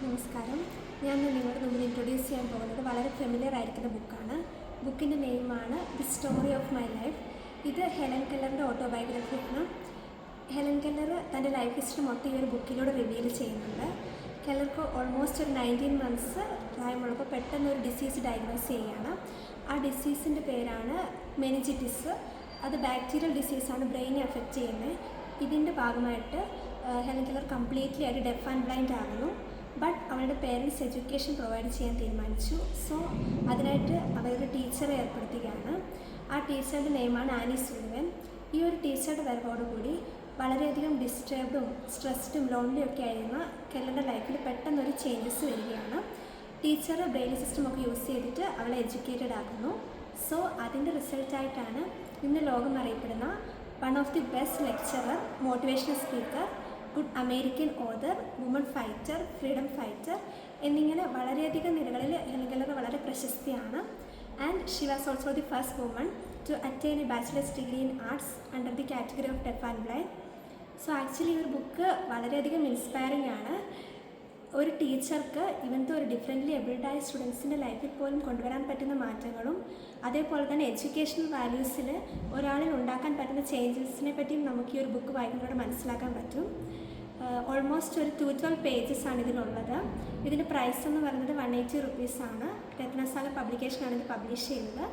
നമസ്കാരം. ഞാൻ നിങ്ങളുടെ മുമ്പിൽ ഇൻട്രൊഡ്യൂസ് ചെയ്യാൻ പോകുന്നത് വളരെ ഫെമിലിയർ ആയിരിക്കുന്ന ബുക്കാണ്. ബുക്കിൻ്റെ നെയിമാണ് the story of my life. ഇത് ഹെലൻ കെല്ലറിൻ്റെ ഓട്ടോബയോഗ്രഫിയാണ്. ഹെലൻ കെല്ലർ തൻ്റെ ലൈഫ് ഹിസ്റ്ററി മൊത്തം ഈ ഒരു ബുക്കിലൂടെ റിവീൽ ചെയ്യുന്നുണ്ട്. കെല്ലർക്ക് ഓൾമോസ്റ്റ് ഒരു 19 months പ്രായമുള്ളപ്പോൾ പെട്ടെന്നൊരു ഡിസീസ് ഡയഗ്നോസ് ചെയ്യുകയാണ്. ആ ഡിസീസിൻ്റെ പേരാണ് മെനിഞ്ചിറ്റിസ്. അത് ബാക്ടീരിയൽ ഡിസീസാണ്, ബ്രെയിനെ അഫക്റ്റ് ചെയ്യുന്നത്. ഇതിൻ്റെ ഭാഗമായിട്ട് ഹെലൻ കെല്ലർ കംപ്ലീറ്റ്ലി ആയിട്ട് ഡെഫ് ആൻഡ് ബ്ലൈൻഡ് ആകുന്നു. ബട്ട് അവരുടെ പേരൻസ് എഡ്യൂക്കേഷൻ പ്രൊവൈഡ് ചെയ്യാൻ തീരുമാനിച്ചു. സോ അതിനായിട്ട് അവരൊരു ടീച്ചറെ ഏർപ്പെടുത്തുകയാണ്. ആ ടീച്ചറുടെ നെയിമാണ് ആനി സുലിവൻ. ഈ ഒരു ടീച്ചറുടെ വരവോടുകൂടി വളരെയധികം ഡിസ്റ്റർബ്ഡും സ്ട്രെസ്ഡും ലോൺലിയും ഒക്കെ ആയിരുന്ന കെല്ലറുടെ ലൈഫിൽ പെട്ടെന്നൊരു ചേഞ്ചസ് വരികയാണ്. ടീച്ചർ ബ്രെയിൻ സിസ്റ്റമൊക്കെ യൂസ് ചെയ്തിട്ട് അവളെ എഡ്യൂക്കേറ്റഡ് ആക്കുന്നു. സോ അതിൻ്റെ റിസൾട്ടായിട്ടാണ് ഇന്ന് ലോകം അറിയപ്പെടുന്ന one of the best lecturer, motivational speaker, good American author, woman fighter, freedom fighter എന്നിങ്ങനെ വളരെയധികം നിലകളിൽ ഹെലൻ കെല്ലർ വളരെ പ്രശസ്തിയാണ്. And she was also the first woman to attain a bachelor's degree in arts under the category of deaf and blind. So actually ഈ ഒരു book വളരെയധികം inspiring ആണ്. ഒരു ടീച്ചർക്ക് ഇവൻത്തെ ഒരു ഡിഫറെൻ്റ്ലി എബിൾഡായ സ്റ്റുഡൻസിൻ്റെ ലൈഫിൽ പോലും കൊണ്ടുവരാൻ പറ്റുന്ന മാറ്റങ്ങളും അതേപോലെ തന്നെ എഡ്യൂക്കേഷണൽ വാല്യൂസിൽ ഒരാളിൽ ഉണ്ടാക്കാൻ പറ്റുന്ന ചേഞ്ചസിനെ പറ്റിയും നമുക്ക് ഈ ഒരു ബുക്ക് വായിക്കുന്നതോടെ മനസ്സിലാക്കാൻ പറ്റും. ഓൾമോസ്റ്റ് ഒരു 212 pages ആണ് ഇതിനുള്ളത്. ഇതിൻ്റെ പ്രൈസ് എന്ന് പറയുന്നത് 180 rupees ആണ്. രത്നസാല പബ്ലിക്കേഷനാണ് ഇത് പബ്ലിഷ് ചെയ്യുന്നത്.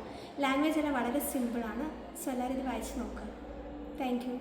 ലാംഗ്വേജ് എല്ലാം വളരെ സിമ്പിളാണ്. സോ എല്ലാവരും ഇത് വായിച്ച് നോക്കുക. Thank you.